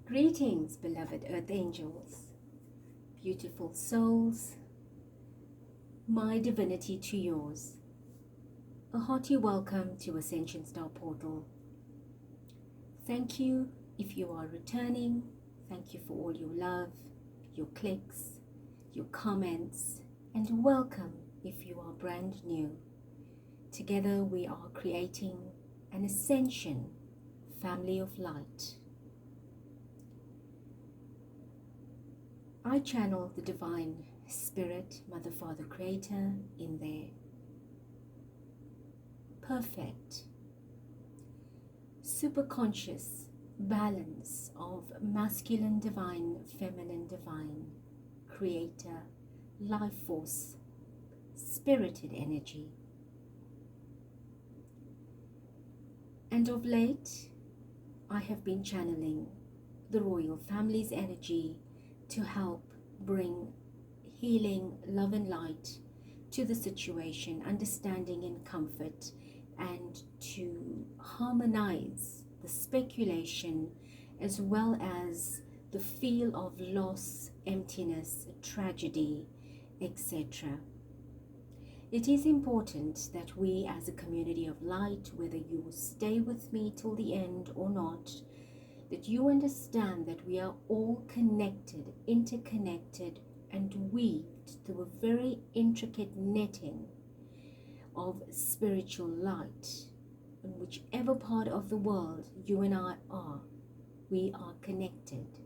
Greetings, beloved Earth Angels, beautiful souls, my divinity to yours. A hearty welcome to Ascension Star Portal. Thank you if you are returning. Thank you for all your love, your clicks, your comments, and welcome if you are brand new. Together we are creating an Ascension family of light. I channel the Divine Spirit, Mother, Father, Creator in their perfect, superconscious balance of masculine divine, feminine divine, creator, life force, spirited energy. And of late, I have been channeling the royal family's energy to help bring healing, love and light to the situation, understanding and comfort, and to harmonize the speculation as well as the feel of loss, emptiness, tragedy, etc. It is important that we as a community of light, whether you stay with me till the end or not, that you understand that we are all connected, interconnected, and weaved through a very intricate netting of spiritual light. In whichever part of the world you and I are, we are connected.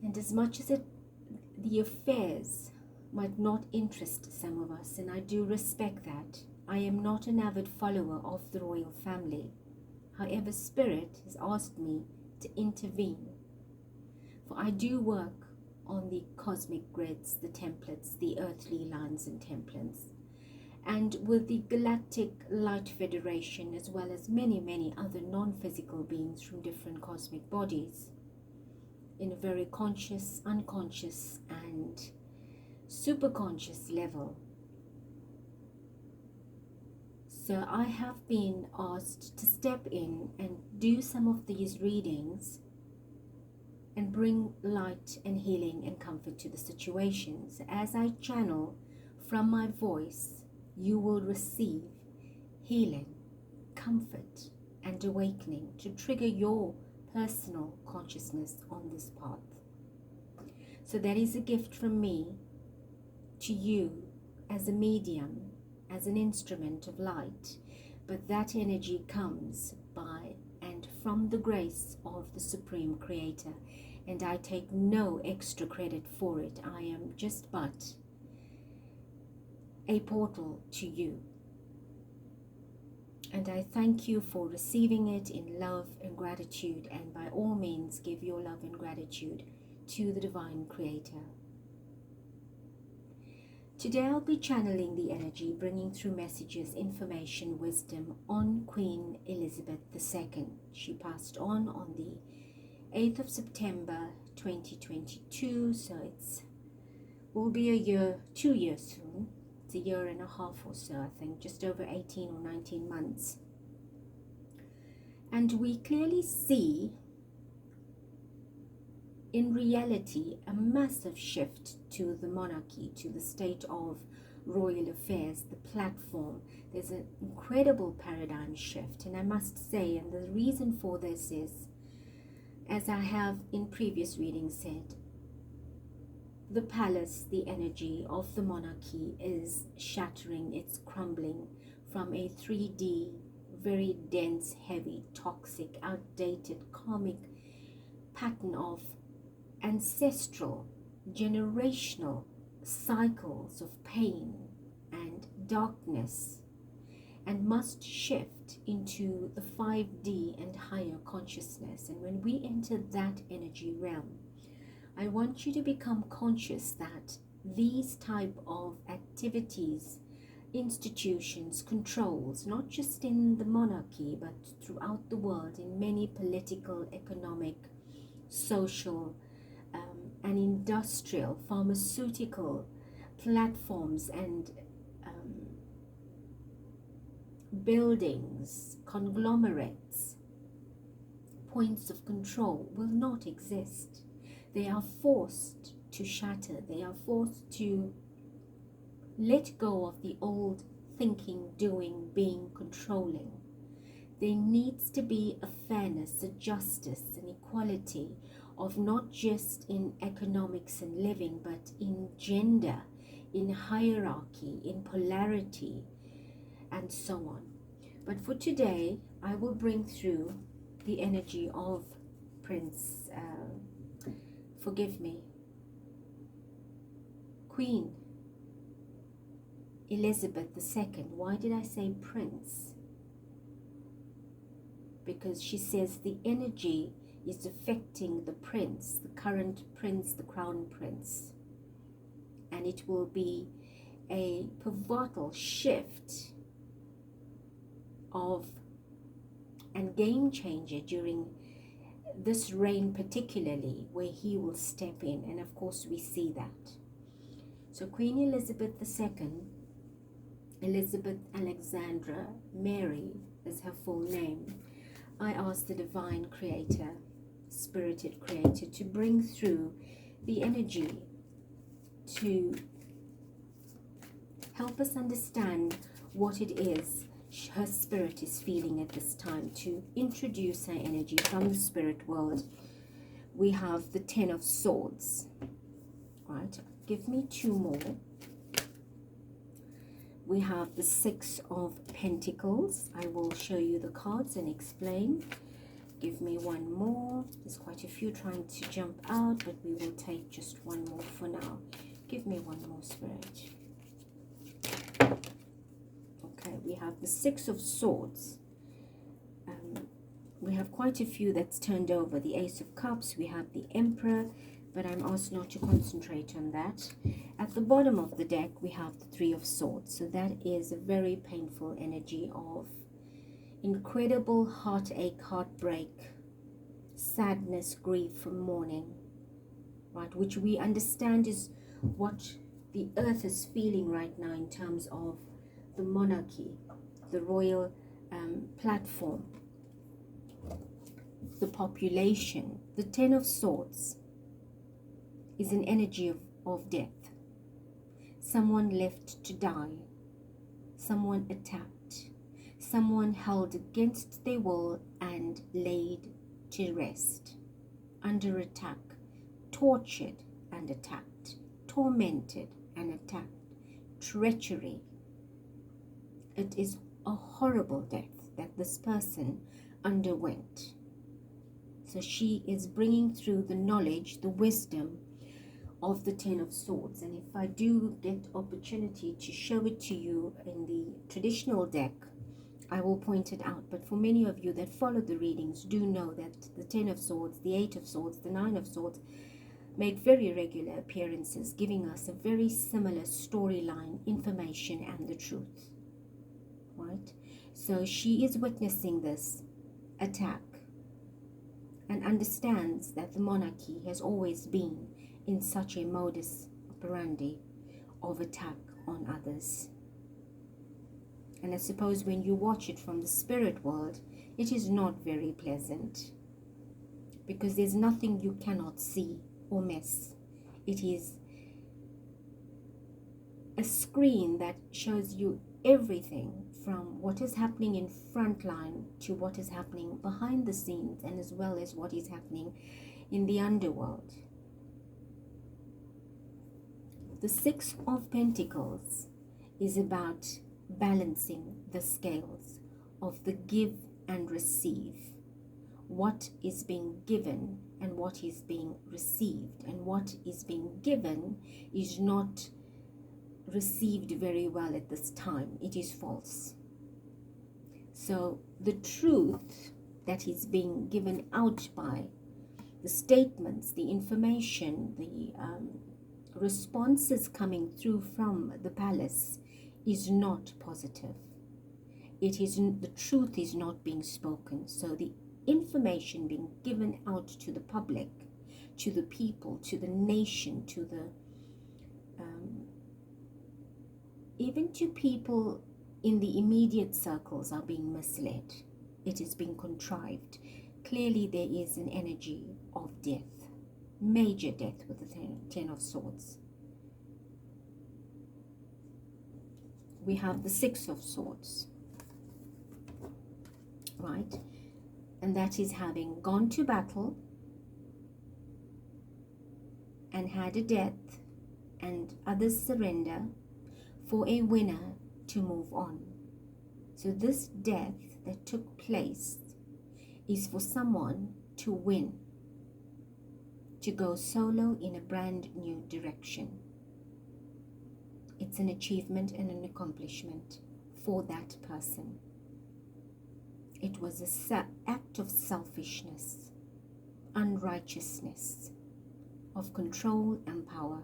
And as much as the affairs might not interest some of us, and I do respect that, I am not an avid follower of the royal family. However, Spirit has asked me to intervene, for I do work on the cosmic grids, the templates, the earthly lines and templates, and with the Galactic Light Federation, as well as many, many other non-physical beings from different cosmic bodies, in a very conscious, unconscious, and superconscious level. So I have been asked to step in and do some of these readings and bring light and healing and comfort to the situations. As I channel from my voice, you will receive healing, comfort, and awakening to trigger your personal consciousness on this path. So that is a gift from me to you as a medium, as an instrument of light, but that energy comes by and from the grace of the Supreme Creator, and I take no extra credit for it. I am just but a portal to you, and I thank you for receiving it in love and gratitude, and by all means give your love and gratitude to the Divine Creator. Today I'll be channeling the energy, bringing through messages, information, wisdom on Queen Elizabeth II. She passed on the 8th of September 2022, so will be a year, 2 years soon. It's a year and a half or so, I think, just over 18 or 19 months. And we clearly see in reality a massive shift to the monarchy, to the state of royal affairs, the platform. There's an incredible paradigm shift, and I must say, and the reason for this is, as I have in previous readings said, the palace, the energy of the monarchy is shattering, it's crumbling from a 3D, very dense, heavy, toxic, outdated, karmic pattern of ancestral, generational cycles of pain and darkness, and must shift into the 5D and higher consciousness. And when we enter that energy realm, I want you to become conscious that these type of activities, institutions, controls, not just in the monarchy but throughout the world, in many political, economic, social, and industrial, pharmaceutical platforms and buildings, conglomerates, points of control will not exist. They are forced to shatter. They are forced to let go of the old thinking, doing, being, controlling. There needs to be a fairness, a justice, an equality of not just in economics and living, but in gender, in hierarchy, in polarity, and so on. But for today, I will bring through the energy of Queen Elizabeth II. Why did I say Prince? Because she says the energy is affecting the prince, the current prince, the crown prince. And it will be a pivotal shift of and game changer during this reign, particularly where he will step in. And of course we see that. So Queen Elizabeth II, Elizabeth Alexandra Mary is her full name. I ask the divine creator, spirited creator, to bring through the energy to help us understand what it is her spirit is feeling at this time, to introduce her energy from the spirit world. We have the 10 of Swords, right? Give me 2 more. We have the 6 of Pentacles. I will show you the cards and explain. Give me 1 more. There's quite a few trying to jump out, but we will take just 1 more for now. Give me 1 more, Spirit. Okay, we have the 6 of Swords. We have quite a few that's turned over. The Ace of Cups. We have the Emperor, but I'm asked not to concentrate on that. At the bottom of the deck, we have the 3 of Swords. So that is a very painful energy of incredible heartache, heartbreak, sadness, grief, mourning, right? Which we understand is what the earth is feeling right now in terms of the monarchy, the royal platform, the population. The 10 of Swords is an energy of death. Someone left to die, someone attacked, someone held against their will and laid to rest, under attack, tortured and attacked, tormented and attacked, treachery. It is a horrible death that this person underwent. So she is bringing through the knowledge, the wisdom of the 10 of Swords. And if I do get opportunity to show it to you in the traditional deck, I will point it out. But for many of you that follow the readings do know that the 10 of Swords, the 8 of Swords, the 9 of Swords make very regular appearances, giving us a very similar storyline, information, and the truth, right? So she is witnessing this attack and understands that the monarchy has always been in such a modus operandi of attack on others. And I suppose when you watch it from the spirit world, it is not very pleasant, because there's nothing you cannot see or miss. It is a screen that shows you everything from what is happening in front line to what is happening behind the scenes, and as well as what is happening in the underworld. The 6 of Pentacles is about balancing the scales of the give and receive. What is being given and what is being received, and what is being given is not received very well at this time. It is false. So the truth that is being given out by the statements, the information, the responses coming through from the palace is not positive. It is, the truth is not being spoken. So the information being given out to the public, to the people, to the nation, to the even to people in the immediate circles are being misled. It is being contrived. clearly there is an energy of death, major death with the Ten of Swords. We have the Six of Swords, right? And that is having gone to battle and had a death and others surrender for a winner to move on. So this death that took place is for someone to win, to go solo in a brand new direction. It's an achievement and an accomplishment for that person. It was an act of selfishness, unrighteousness, of control and power.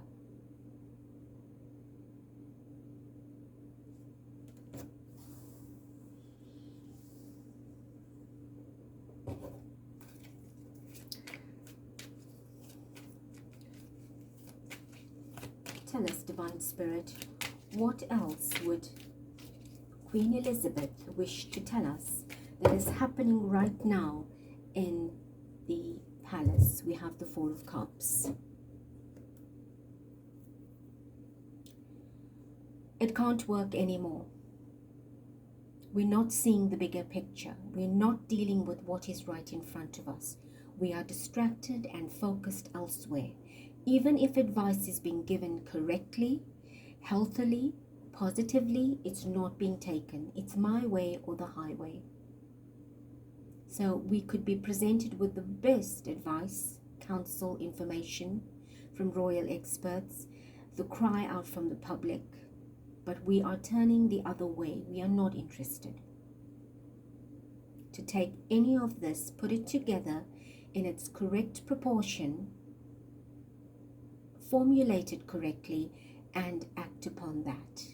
Tell us, Divine Spirit, what else would Queen Elizabeth wish to tell us that is happening right now in the palace? We have the Four of Cups. It can't work anymore. We're not seeing the bigger picture. We're not dealing with what is right in front of us. We are distracted and focused elsewhere. Even if advice is being given correctly, healthily, positively, it's not being taken. It's my way or the highway. So we could be presented with the best advice, counsel, information from royal experts, the cry out from the public, but we are turning the other way. We are not interested. To take any of this, put it together in its correct proportion, formulate it correctly, and act upon that.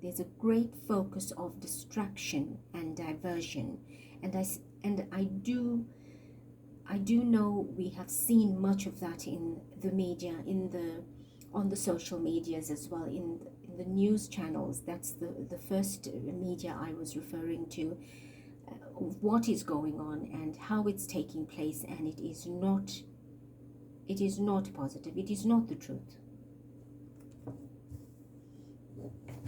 There's a great focus of distraction and diversion, and I do know we have seen much of that in the media, on the social medias as well, in the news channels. That's the first media I was referring to. What is going on and how it's taking place, and it is not positive. It is not the truth.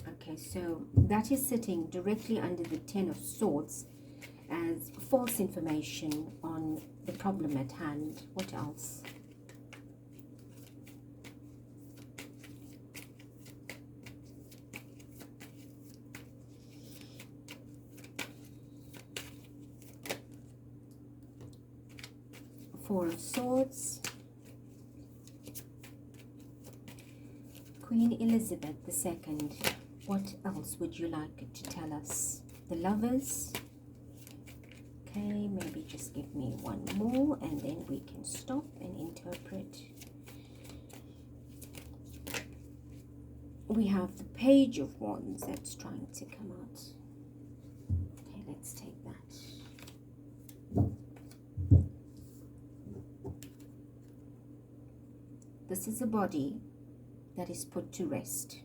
Okay, so that is sitting directly under the Ten of Swords as false information on the problem at hand. What else? Four of Swords, Queen Elizabeth II. What else would you like to tell us? The Lovers. Okay, maybe just give me one more and then we can stop and interpret. We have the Page of Wands that's trying to come out. Okay, let's take that. This is a body that is put to rest.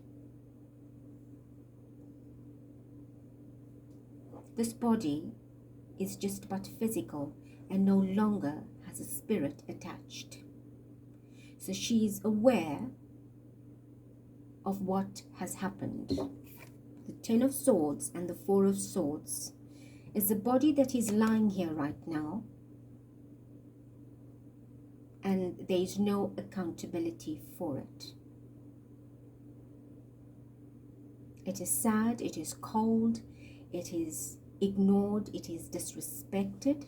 This body is just but physical and no longer has a spirit attached. So she is aware of what has happened. The Ten of Swords and the Four of Swords is a body that is lying here right now, and there is no accountability for it. It is sad, it is cold, it is ignored, it is disrespected,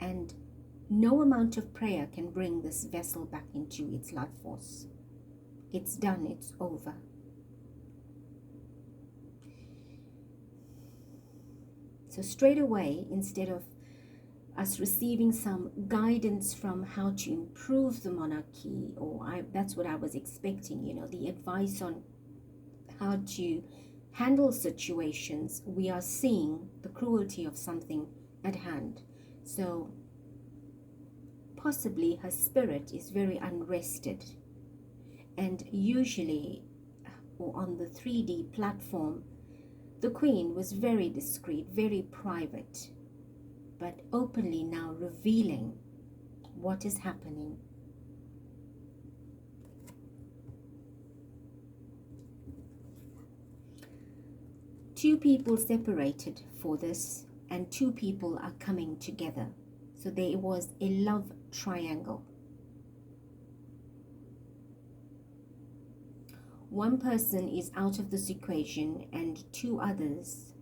and no amount of prayer can bring this vessel back into its life force. It's done, it's over. So straight away, instead of us receiving some guidance from how to improve the monarchy, or that's what I was expecting, you know, the advice on how to handle situations, we are seeing the cruelty of something at hand. So possibly her spirit is very unrested, and usually, or on the 3D platform, The Queen was very discreet, very private, but openly now revealing what is happening. Two people separated for this, and two people are coming together. So there was a love triangle. One person is out of this equation and two others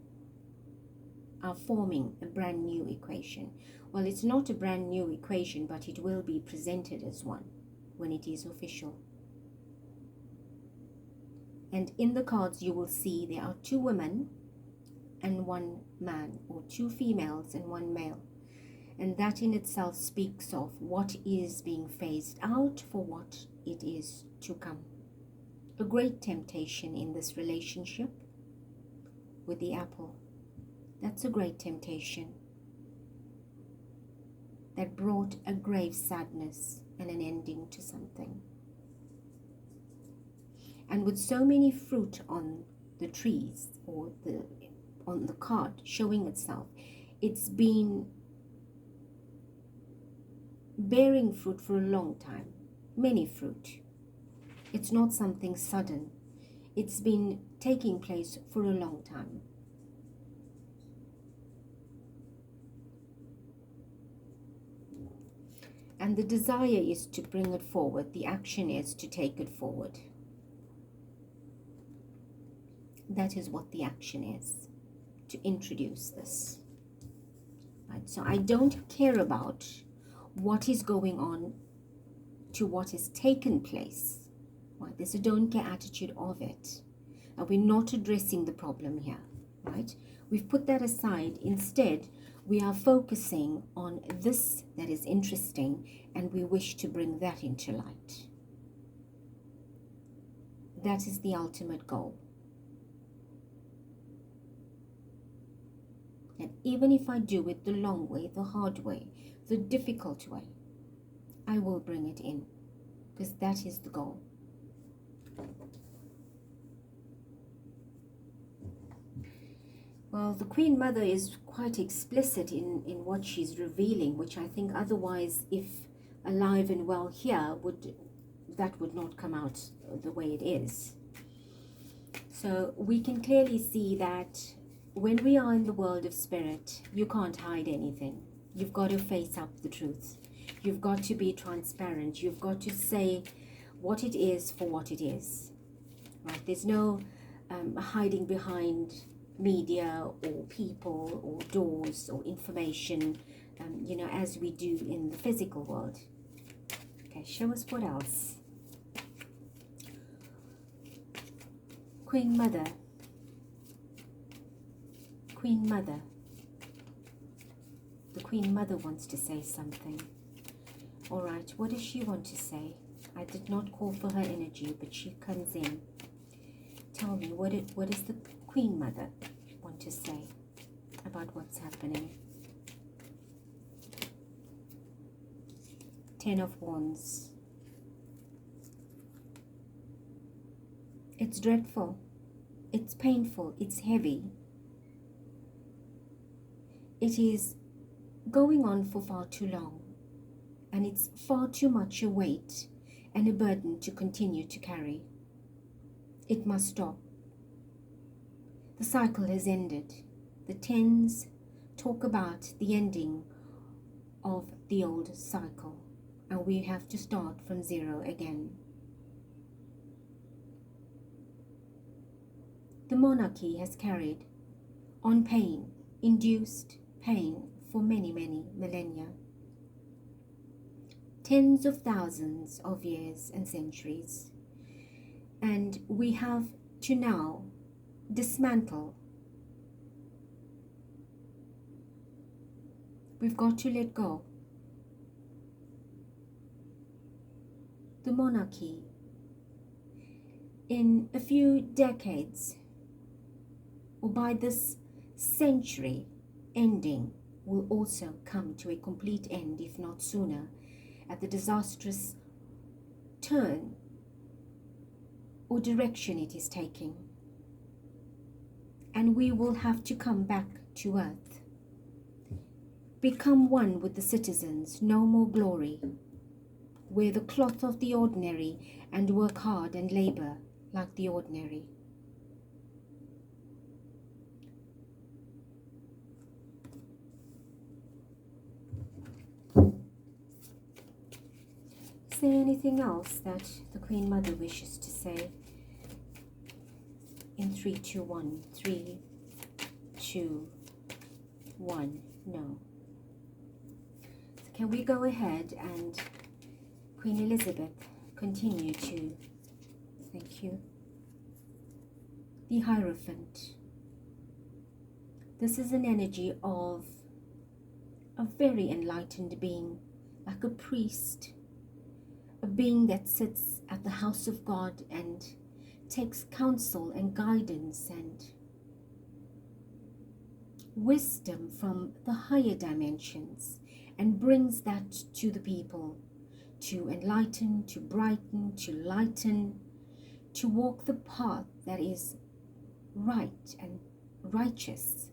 are forming a brand new equation. Well, it's not a brand new equation, but it will be presented as one when it is official. And in the cards you will see there are two women and one man, or two females and one male. And that in itself speaks of what is being phased out for what it is to come. A great temptation in this relationship with the apple. That's a great temptation that brought a grave sadness and an ending to something. And with so many fruit on the trees or on the card showing itself, it's been bearing fruit for a long time, many fruit. It's not something sudden. It's been taking place for a long time. And the desire is to bring it forward. The action is to take it forward. That is what the action is, to introduce this. Right? So I don't care about what is going on to what has taken place. Right? There's a don't care attitude of it. And we're not addressing the problem here. Right? We've put that aside. Instead, we are focusing on this that is interesting, and we wish to bring that into light. That is the ultimate goal. And even if I do it the long way, the hard way, the difficult way, I will bring it in, because that is the goal. Well, the Queen Mother is quite explicit in what she's revealing, which I think otherwise, if alive and well here, that would not come out the way it is. So we can clearly see that when we are in the world of spirit, you can't hide anything. You've got to face up the truth. You've got to be transparent. You've got to say what it is for what it is. Right? There's no hiding behind media or people or doors or information, you know, as we do in the physical world. Okay, show us what else. Queen Mother. Queen Mother. The Queen Mother wants to say something. All right, what does she want to say? I did not call for her energy, but she comes in. Tell me, what does the Queen Mother want to say about what's happening? Ten of Wands. It's dreadful. It's painful. It's heavy. It is going on for far too long, and it's far too much a weight and a burden to continue to carry. It must stop. The cycle has ended. The tens talk about the ending of the old cycle, and we have to start from zero again. The monarchy has carried on pain, induced pain for many, many millennia. Tens of thousands of years and centuries. And we have to now dismantle. We've got to let go. The monarchy, in a few decades, or by this century ending, will also come to a complete end, if not sooner, at the disastrous turn or direction it is taking. and we will have to come back to earth. Become one with the citizens, no more glory. Wear the cloth of the ordinary and work hard and labor like the ordinary. Is there anything else that the Queen Mother wishes to say? In 3, 2, 1. 3, 2, 1. No. So can we go ahead and Queen Elizabeth continue to, thank you, the Hierophant. This is an energy of a very enlightened being, like a priest, a being that sits at the house of God and takes counsel and guidance and wisdom from the higher dimensions and brings that to the people to enlighten, to brighten, to lighten, to walk the path that is right and righteous.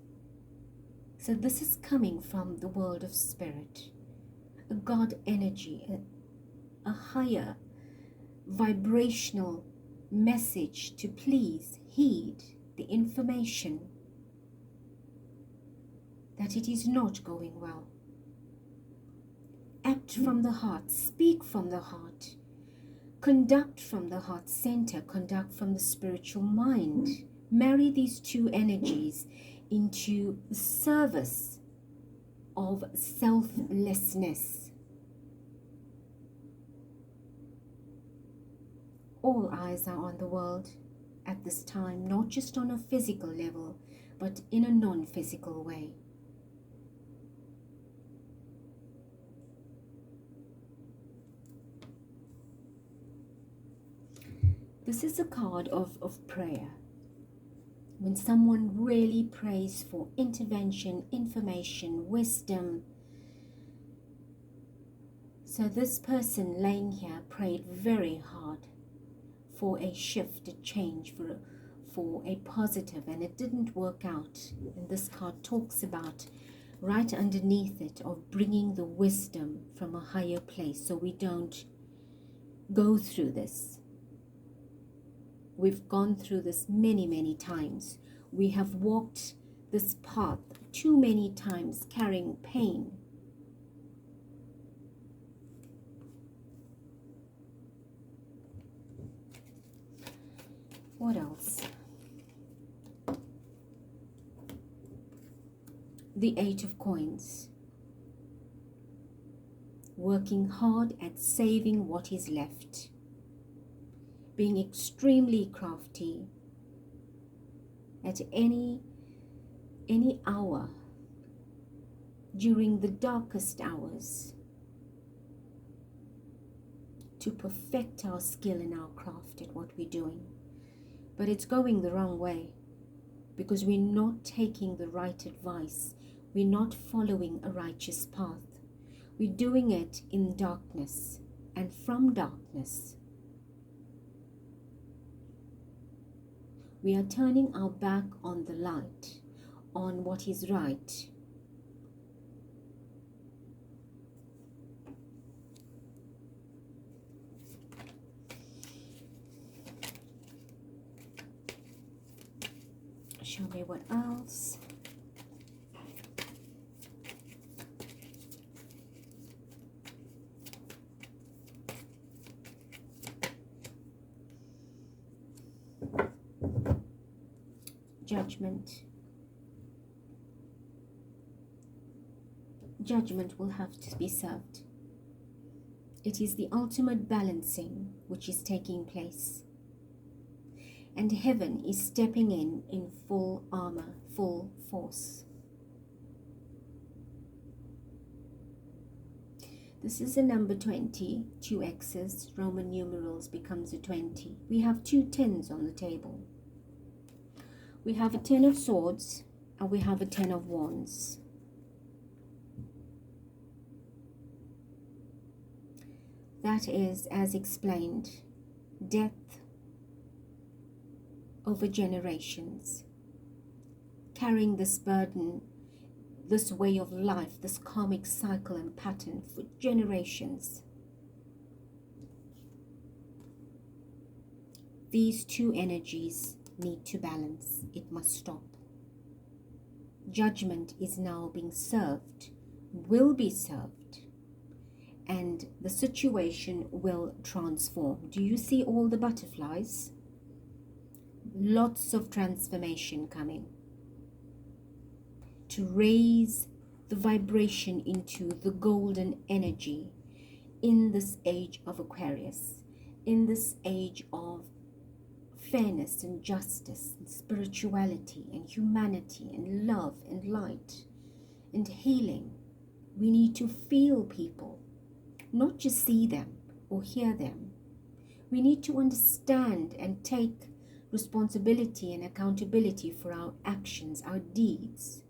So this is coming from the world of spirit, a God energy, a higher vibrational message to please heed the information that it is not going well. Act from the heart, speak from the heart, conduct from the heart center, conduct from the spiritual mind. Marry these two energies into the service of selflessness. All eyes are on the world at this time, not just on a physical level, but in a non-physical way. This is a card of prayer. When someone really prays for intervention, information, wisdom. So this person laying here prayed very hard for a shift, a change, for a positive, and it didn't work out. And this card talks about right underneath it of bringing the wisdom from a higher place so we don't go through this. We've gone through this many, many times. We have walked this path too many times, carrying pain. What else? The 8 of Coins. Working hard at saving what is left. Being extremely crafty at any hour during the darkest hours to perfect our skill and our craft at what we're doing. But it's going the wrong way because we're not taking the right advice. We're not following a righteous path. We're doing it in darkness and from darkness. We are turning our back on the light, on what is right. Show me what else. Judgment. Judgment will have to be served. It is the ultimate balancing which is taking place. And heaven is stepping in full armor, full force. This is a number 20, 2 X's, Roman numerals becomes a 20. We have 2 10s on the table. We have a 10 of Swords and we have a 10 of Wands. That is, as explained, death over generations, carrying this burden, this way of life, this karmic cycle and pattern for generations. These two energies need to balance. It must stop. Judgment is now being served, will be served, and the situation will transform. Do you see all the butterflies? Lots of transformation coming to raise the vibration into the golden energy in this age of Aquarius, in this age of fairness and justice and spirituality and humanity and love and light and healing. We need to feel people, not just see them or hear them. We need to understand and take responsibility and accountability for our actions, our deeds.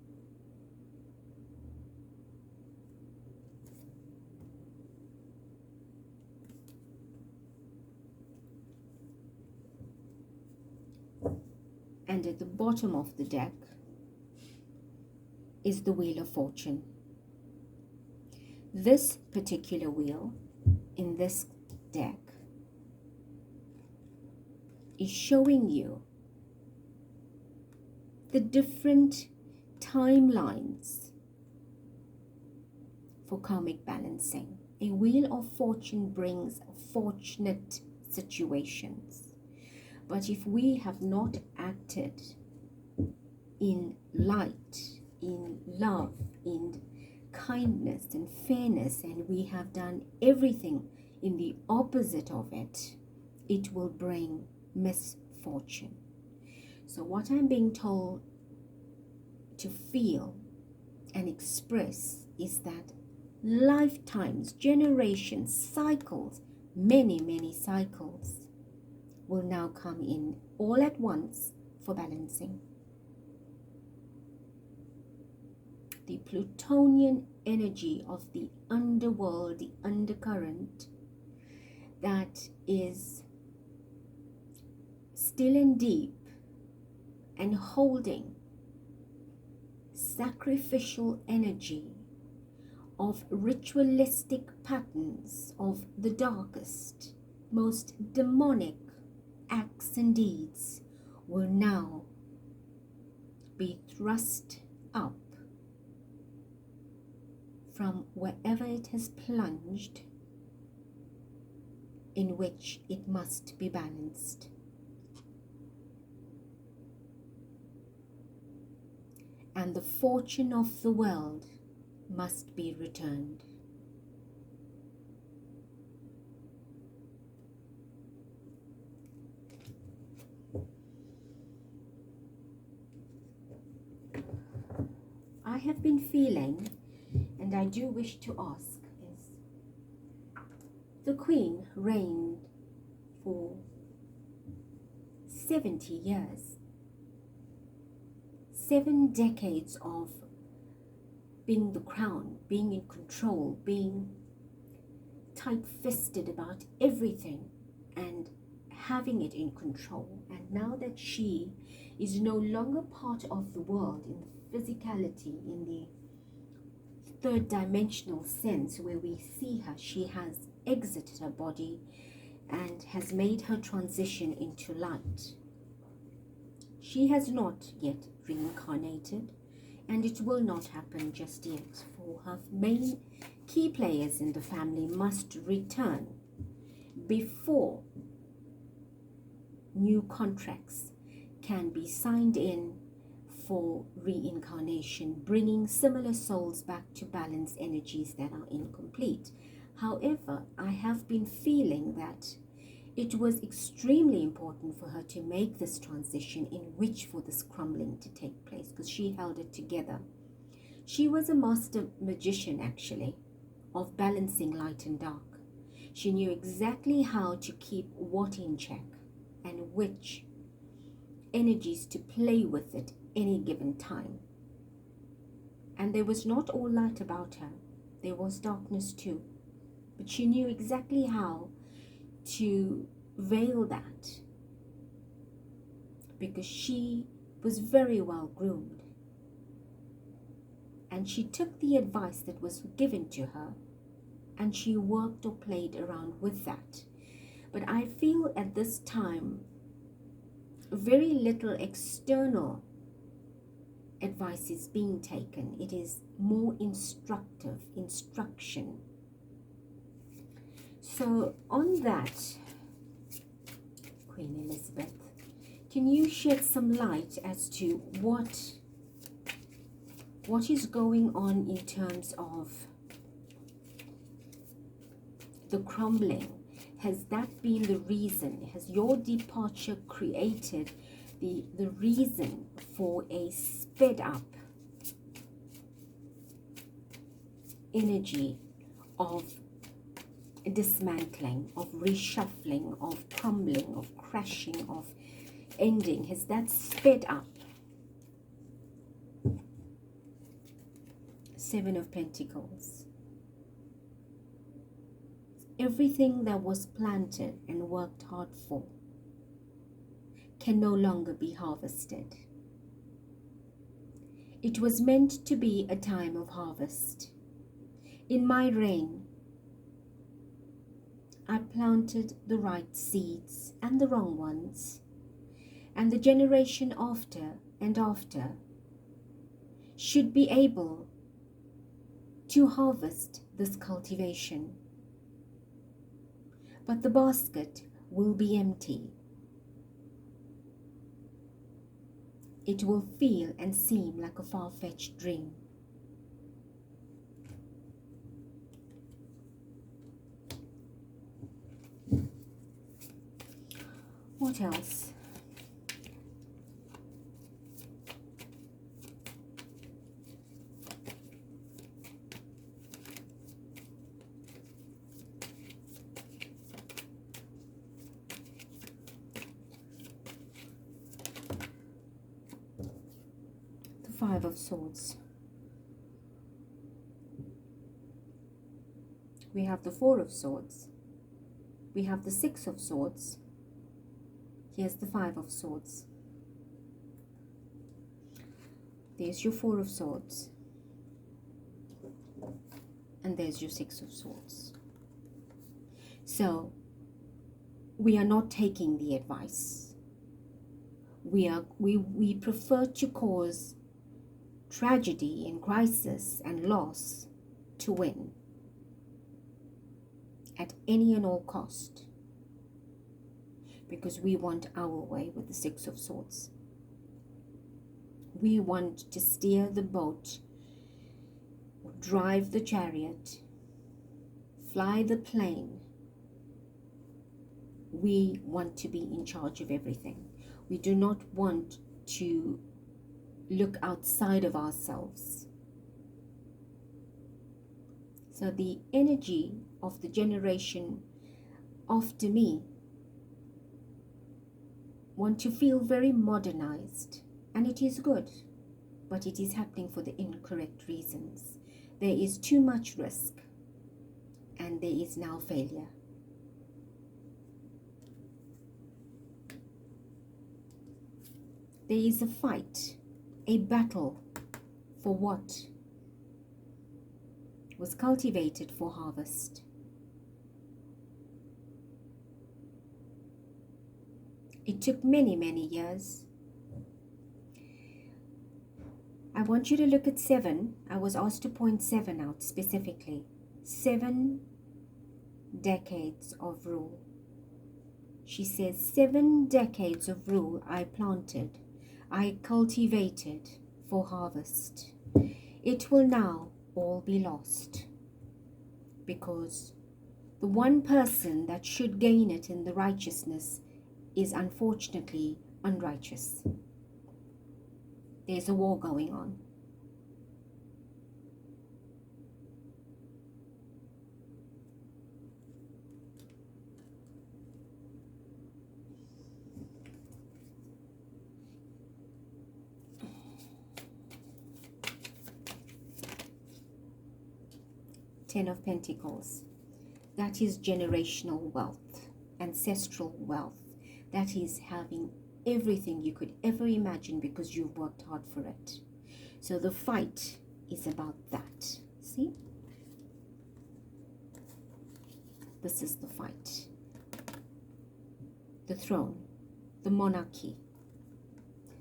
And at the bottom of the deck is the Wheel of Fortune. This particular wheel in this deck is showing you the different timelines for karmic balancing. A Wheel of Fortune brings fortunate situations. But if we have not acted in light, in love, in kindness and fairness, and we have done everything in the opposite of it, it will bring misfortune. So what I'm being told to feel and express is that lifetimes, generations, cycles, many cycles will now come in all at once for balancing. The Plutonian energy of the underworld, the undercurrent, that is still and deep and holding sacrificial energy of ritualistic patterns of the darkest, most demonic acts and deeds will now be thrust up from wherever it has plunged, in which it must be balanced. And the fortune of the world must be returned. I have been feeling, and I do wish to ask, is the Queen reigned for 70 years, 7 decades of being the crown, being in control, being tight-fisted about everything and having it in control. And now that she is no longer part of the world in the physicality, in the third dimensional sense where we see her, she has exited her body and has made her transition into light. She has not yet reincarnated, and it will not happen just yet, for her main key players in the family must return before new contracts can be signed in for reincarnation, bringing similar souls back to balance energies that are incomplete. However, I have been feeling that it was extremely important for her to make this transition in which for this crumbling to take place, because she held it together. She was a master magician, actually, of balancing light and dark. She knew exactly how to keep what in check and which energies to play with at any given time. And there was not all light about her. There was darkness too. But she knew exactly how to veil that, because she was very well groomed and she took the advice that was given to her and she worked or played around with that. But I feel at this time very little external advice is being taken. It is more instruction. So on that, Queen Elizabeth, can you shed some light as to what is going on in terms of the crumbling? Has that been the reason? Has your departure created the reason for a sped up energy of dismantling, of reshuffling, of crumbling, of crashing, of ending? Has that sped up? Seven of Pentacles. Everything that was planted and worked hard for can no longer be harvested. It was meant to be a time of harvest. In my reign, I planted the right seeds and the wrong ones, and the generation after and after should be able to harvest this cultivation. But the basket will be empty. It will feel and seem like a far-fetched dream. What else? Five of Swords. We have the Four of Swords. We have the Six of Swords. Here's the Five of Swords. There's your Four of Swords. And there's your Six of Swords. So, we are not taking the advice. We prefer to cause tragedy and crisis and loss to win at any and all cost, because we want our way with the Six of Swords. We want to steer the boat, drive the chariot, fly the plane. We want to be in charge of everything. We do not want to look outside of ourselves. So the energy of the generation after me want to feel very modernized, and it is good, but it is happening for the incorrect reasons. There is too much risk, and there is now failure. There is a fight, a battle for what was cultivated for harvest. It took many, many years. I want you to look at 7. I was asked to point 7 out specifically. 7 decades of rule. She says 7 decades of rule I planted, I cultivated for harvest. It will now all be lost, because the one person that should gain it in the righteousness is unfortunately unrighteous. There's a war going on. Ten of Pentacles. That is generational wealth, ancestral wealth. That is having everything you could ever imagine because you've worked hard for it. So the fight is about that. See? This is the fight. The throne, the monarchy,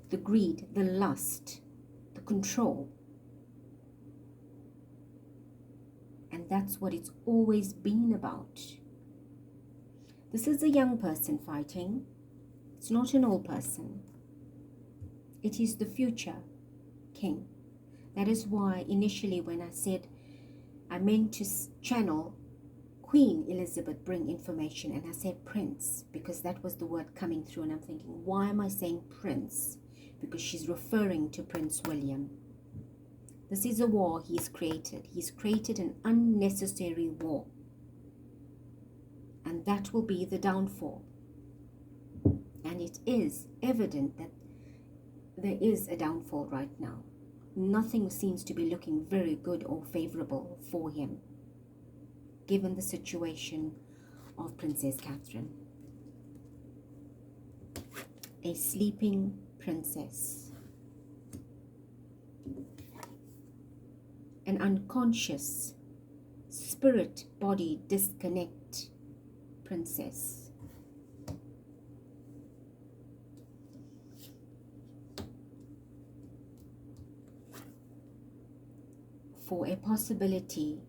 the greed, the lust, the control. And that's what it's always been about. This is a young person fighting. It's not an old person. It is the future king. That is why initially when I said I meant to channel Queen Elizabeth, bring information, and I said prince because that was the word coming through, and I'm thinking, why am I saying prince? Because she's referring to Prince William. This is a war he's created. He's created an unnecessary war. And that will be the downfall. And it is evident that there is a downfall right now. Nothing seems to be looking very good or favorable for him, given the situation of Princess Catherine. A sleeping princess. An unconscious, spirit-body disconnect princess. For a possibility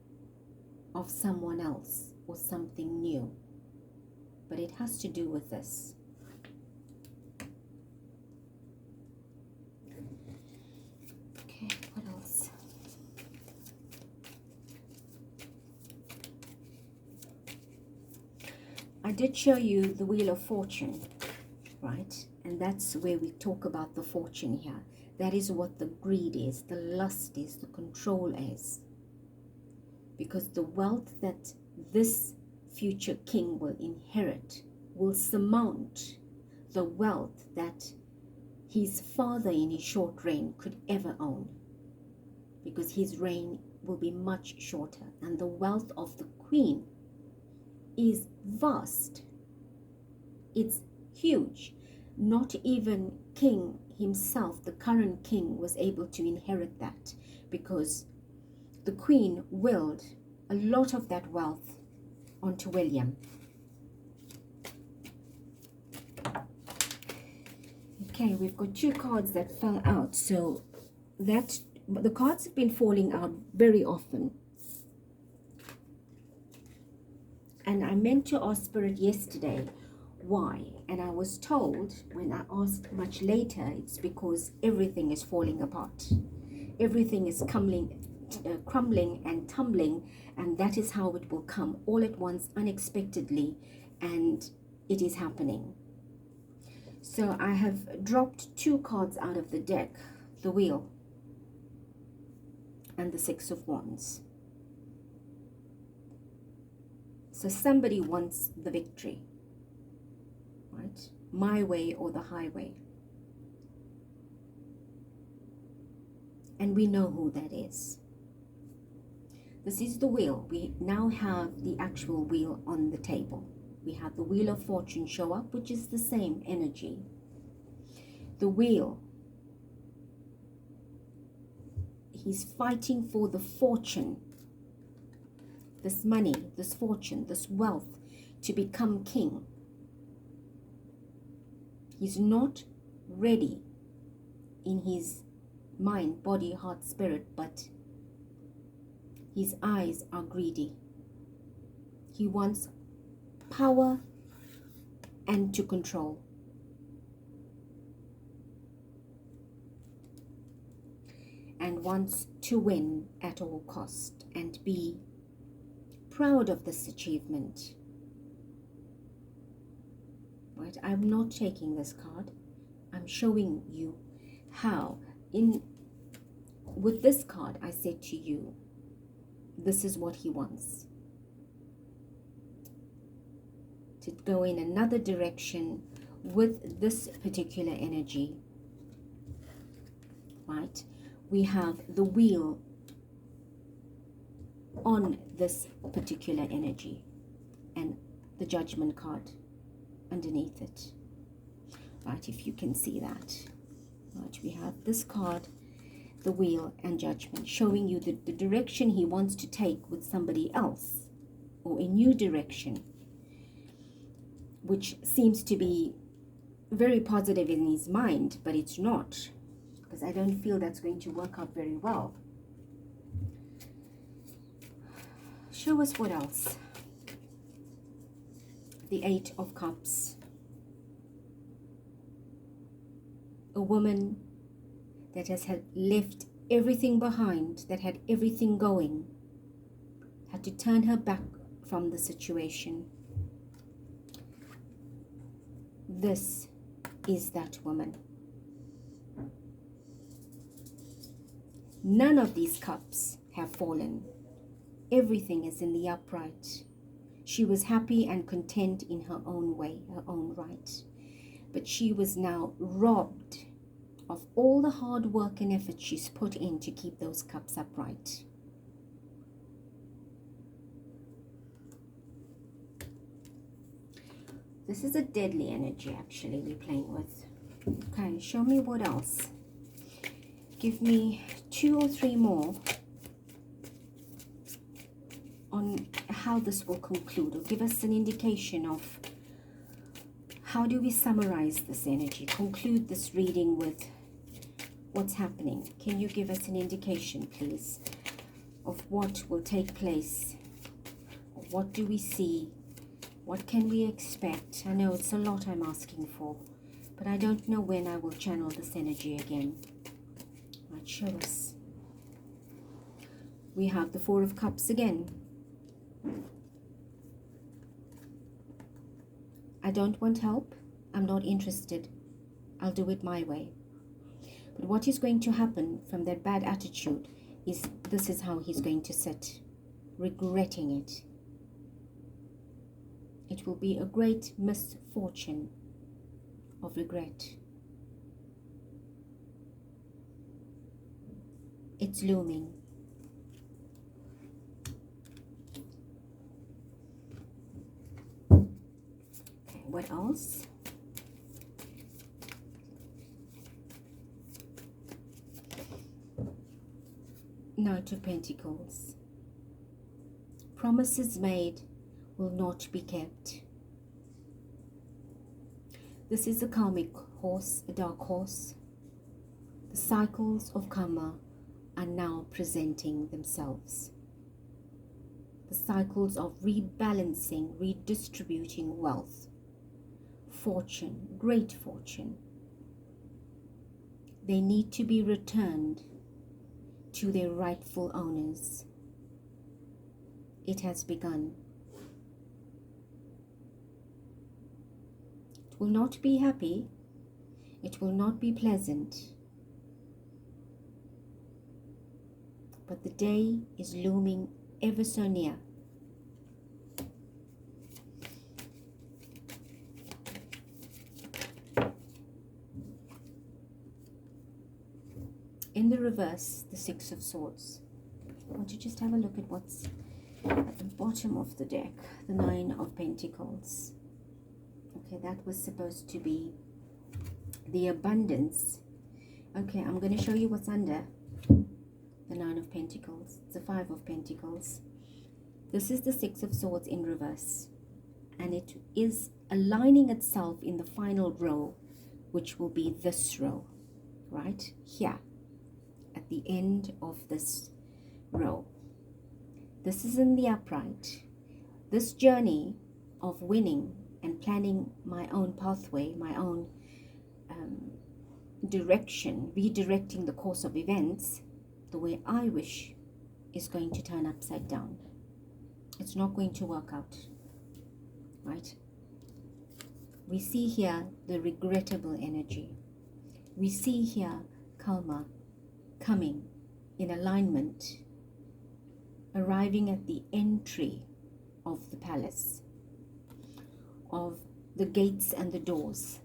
of someone else or something new. But it has to do with this. Okay, what else? I did show you the Wheel of Fortune, right? And that's where we talk about the fortune here. That is what the greed is, the lust is, the control is. Because the wealth that this future king will inherit will surmount the wealth that his father in his short reign could ever own. Because his reign will be much shorter. And the wealth of the queen is vast. It's huge. Not even king himself, the current king, was able to inherit that, because the queen willed a lot of that wealth onto William. Okay, we've got two cards that fell out. So that the cards have been falling out very often. And I meant to ask Spirit yesterday why, and I was told when I asked much later, it's because everything is falling apart. Everything is crumbling and tumbling, and that is how it will come all at once, unexpectedly, and it is happening. So I have dropped two cards out of the deck, the Wheel and the Six of Wands. So somebody wants the victory, right? My way or the highway. And we know who that is. This is the wheel. We now have the actual wheel on the table. We have the Wheel of Fortune show up, which is the same energy. The wheel. He's fighting for the fortune. This money, this fortune, this wealth to become king. He's not ready in his mind, body, heart, spirit, but his eyes are greedy. He wants power and to control. And wants to win at all cost and be proud of this achievement. Right? I'm not taking this card. I'm showing you how. With this card, I said to you, this is what he wants. To go in another direction with this particular energy. Right? We have the wheel on this particular energy and the Judgment card underneath it. Right, if you can see that. Right, we have this card the wheel and judgment, showing you the direction he wants to take with somebody else, or a new direction, which seems to be very positive in his mind, but it's not, because I don't feel that's going to work out very well. Show us what else. The Eight of Cups. A woman that has left everything behind, that had everything going, had to turn her back from the situation. This is that woman. None of these cups have fallen. Everything is in the upright. She was happy and content in her own way, her own right. But she was now robbed of all the hard work and effort she's put in to keep those cups upright. This is a deadly energy, actually, we're playing with. Okay, show me what else. Give me 2 or 3 more on how this will conclude, or give us an indication of how do we summarize this energy, conclude this reading with what's happening. Can you give us an indication, please, of what will take place? What do we see? What can we expect? I know it's a lot I'm asking for, but I don't know when I will channel this energy again. Right, show us. We have the Four of Cups again. I don't want help. I'm not interested. I'll do it my way. But what is going to happen from that bad attitude is this is how he's going to sit, regretting it. It will be a great misfortune of regret. It's looming. Okay, what else? Knight of Pentacles. Promises made will not be kept. This is a karmic horse, a dark horse. The cycles of karma are now presenting themselves. The cycles of rebalancing, redistributing wealth, fortune, great fortune. They need to be returned to their rightful owners. It has begun. It will not be happy. It will not be pleasant. But the day is looming ever so near. In the reverse, the Six of Swords. I want to just have a look at what's at the bottom of the deck. The Nine of Pentacles. Okay, that was supposed to be the abundance. Okay, I'm going to show you what's under the Nine of Pentacles. It's the Five of Pentacles. This is the Six of Swords in reverse. And it is aligning itself in the final row, which will be this row, right here, at the end of this row. This is in the upright. This journey of winning and planning my own pathway, my own direction, redirecting the course of events the way I wish, is going to turn upside down. It's not going to work out, right? We see here the regrettable energy. We see here karma coming in alignment, arriving at the entry of the palace, of the gates and the doors,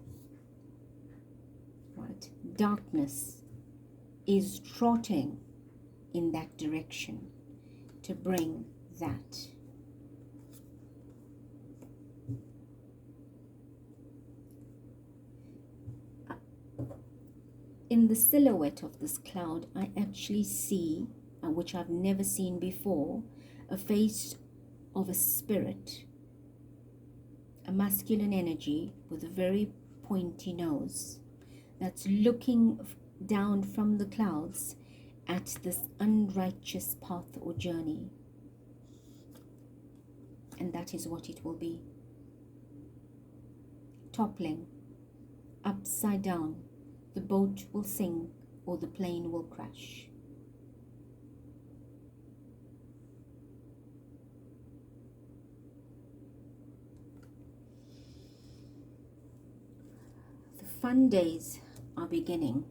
right? Darkness is trotting in that direction to bring that. in the silhouette of this cloud, I actually see, which I've never seen before, a face of a spirit, a masculine energy with a very pointy nose that's looking down from the clouds at this unrighteous path or journey. And that is what it will be. Toppling, upside down, the boat will sink or the plane will crash. The fun days are beginning.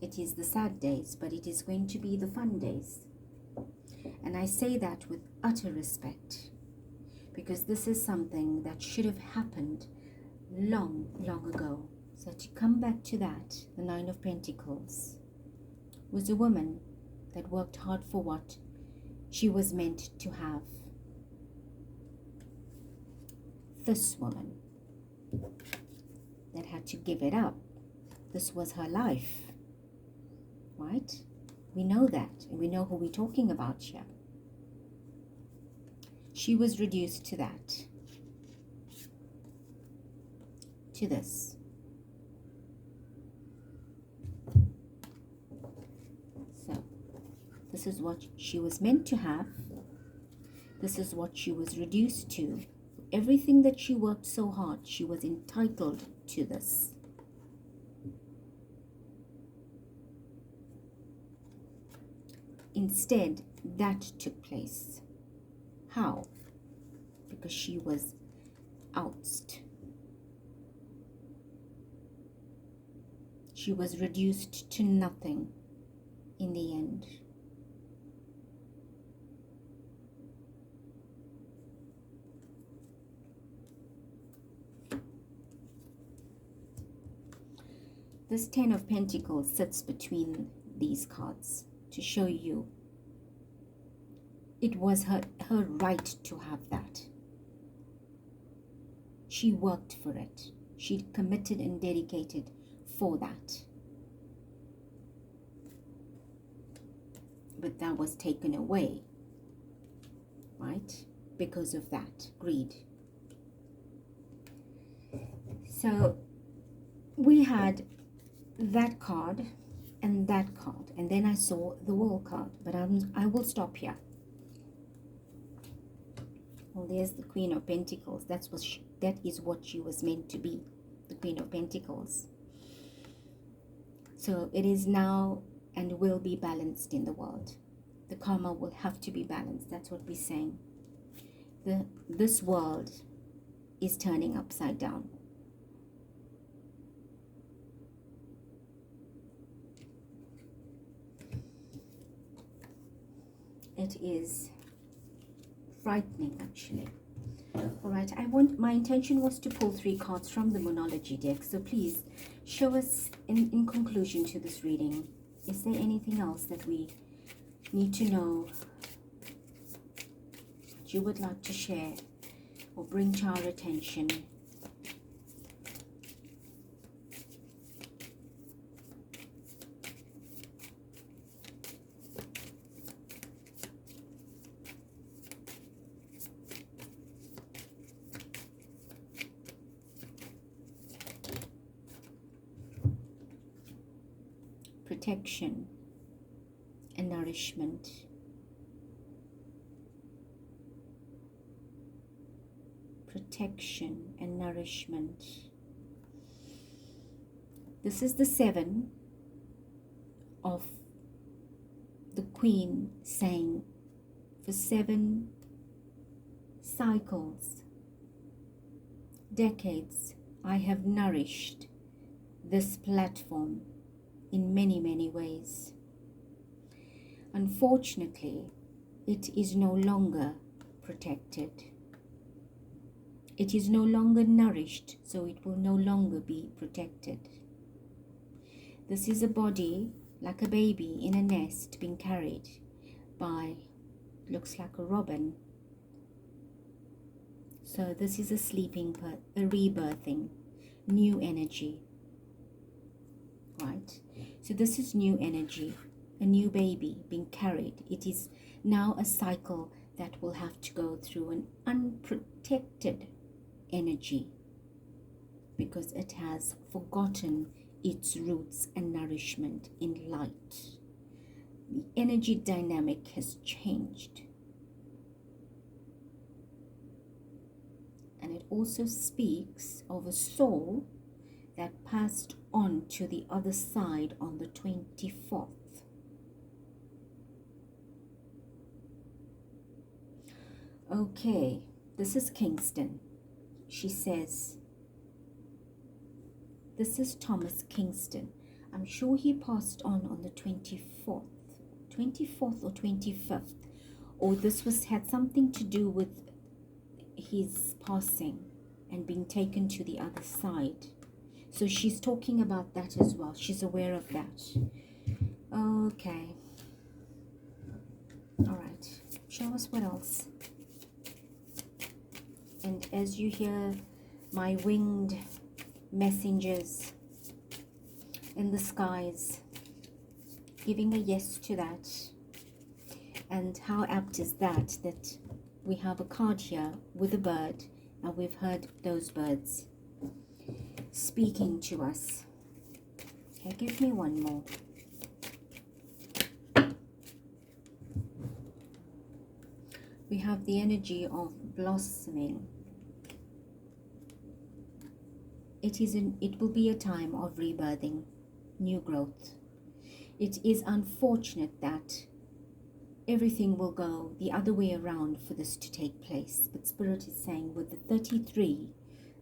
It is the sad days, but it is going to be the fun days. And I say that with utter respect, because this is something that should have happened long, long ago. So to come back to that, the Nine of Pentacles was a woman that worked hard for what she was meant to have. This woman that had to give it up. This was her life, right? We know that, and we know who we're talking about here. She was reduced to that, to this. So, this is what she was meant to have. This is what she was reduced to. Everything that she worked so hard, she was entitled to this. Instead, that took place. How? Because she was ousted. She was reduced to nothing in the end. This Ten of Pentacles sits between these cards to show you it was her right to have that. She worked for it. She committed and dedicated for that. But that was taken away, right? Because of that greed. So we had that card and that card, and then I saw the World card, but I will stop here. Well, there's the Queen of Pentacles. That is what she was meant to be, the Queen of Pentacles. So it is now and will be balanced in the world. The karma will have to be balanced. That's what we're saying. This world is turning upside down. It is frightening, actually. All right, my intention was to pull 3 cards from the Monology deck. So please show us in conclusion to this reading, is there anything else that we need to know that you would like to share or bring to our attention? Protection and nourishment. Protection and nourishment. This is the 7 of the Queen saying, for 7 cycles, decades, I have nourished this platform in many, many ways. Unfortunately, it is no longer protected. It is no longer nourished, so it will no longer be protected. This is a body like a baby in a nest being carried by, looks like a robin. So this is a sleeping, a rebirthing, new energy. right? So this is new energy, a new baby being carried. It is now a cycle that will have to go through an unprotected energy because it has forgotten its roots and nourishment in light. The energy dynamic has changed. And it also speaks of a soul that passed on to the other side on the 24th. Okay, this is Kingston. She says, this is Thomas Kingston. I'm sure he passed on the 24th or 25th, or this had something to do with his passing and being taken to the other side. So she's talking about that as well. She's aware of that. Okay. All right. Show us what else. And as you hear my winged messengers in the skies giving a yes to that, and how apt is that we have a card here with a bird, and we've heard those birds speaking to us. Okay, give me one more. We have the energy of blossoming. It will be a time of rebirthing, new growth. It is unfortunate that everything will go the other way around for this to take place. But Spirit is saying with the 33,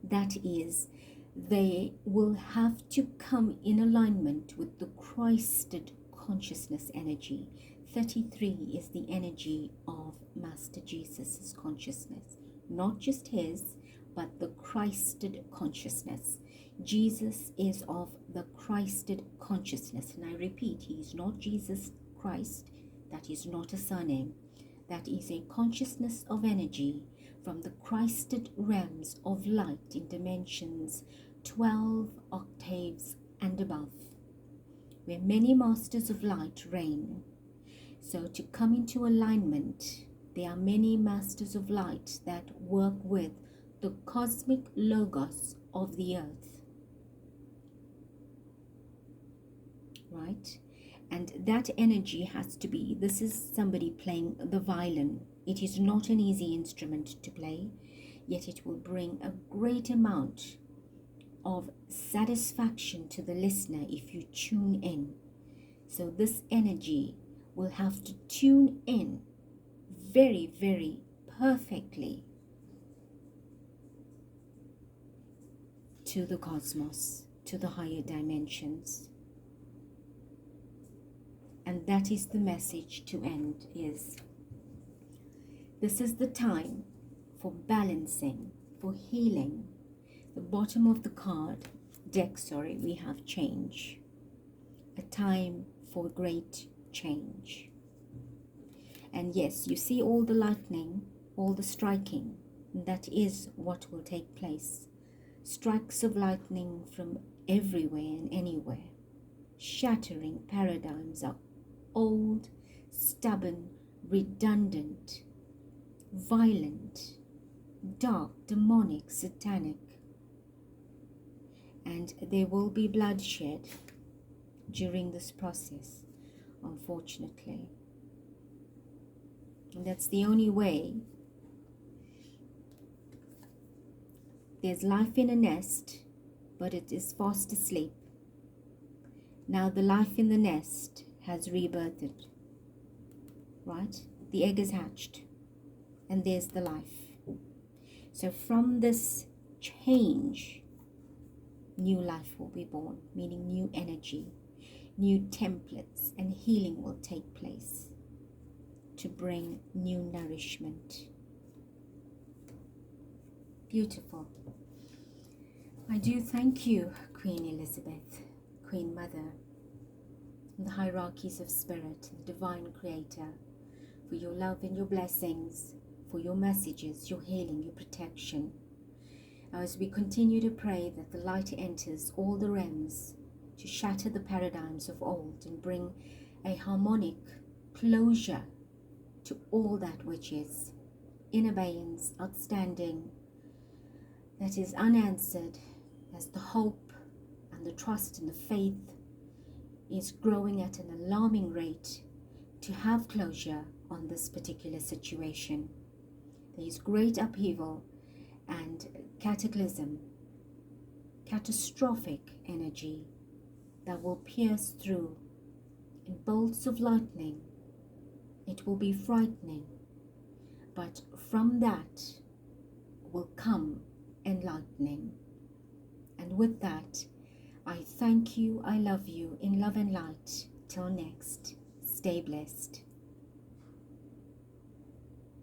that is, they will have to come in alignment with the Christed consciousness energy. 33 is the energy of Master Jesus' consciousness. Not just his, but the Christed consciousness. Jesus is of the Christed consciousness. And I repeat, he is not Jesus Christ. That is not a surname. That is a consciousness of energy from the Christed realms of light in dimensions 12 octaves and above, where many masters of light reign. So to come into alignment, there are many masters of light that work with the cosmic logos of the earth, right? And that energy has to be, this is somebody playing the violin. It is not an easy instrument to play, yet it will bring a great amount of satisfaction to the listener if you tune in. So this energy will have to tune in very, very perfectly to the cosmos, to the higher dimensions. And that is the message to end, is this is the time for balancing, for healing. The bottom of the deck, we have change. A time for great change. And yes, you see all the lightning, all the striking. That is what will take place. Strikes of lightning from everywhere and anywhere, shattering paradigms of old, stubborn, redundant, violent, dark, demonic, satanic. And there will be bloodshed during this process, unfortunately. And that's the only way. There's life in a nest, but it is fast asleep. Now the life in the nest has rebirthed, right? The egg is hatched, and there's the life. So from this change, new life will be born, meaning new energy, new templates, and healing will take place to bring new nourishment. Beautiful. I do thank you, Queen Elizabeth, Queen Mother, the hierarchies of spirit, the divine creator, for your love and your blessings, for your messages, your healing, your protection. As we continue to pray that the light enters all the realms to shatter the paradigms of old and bring a harmonic closure to all that which is in abeyance, outstanding, that is unanswered, as the hope and the trust and the faith is growing at an alarming rate to have closure on this particular situation. There is great upheaval and cataclysm, catastrophic energy that will pierce through in bolts of lightning. It will be frightening, but from that will come enlightening. And with that, I thank you, I love you in love and light. Till next, stay blessed.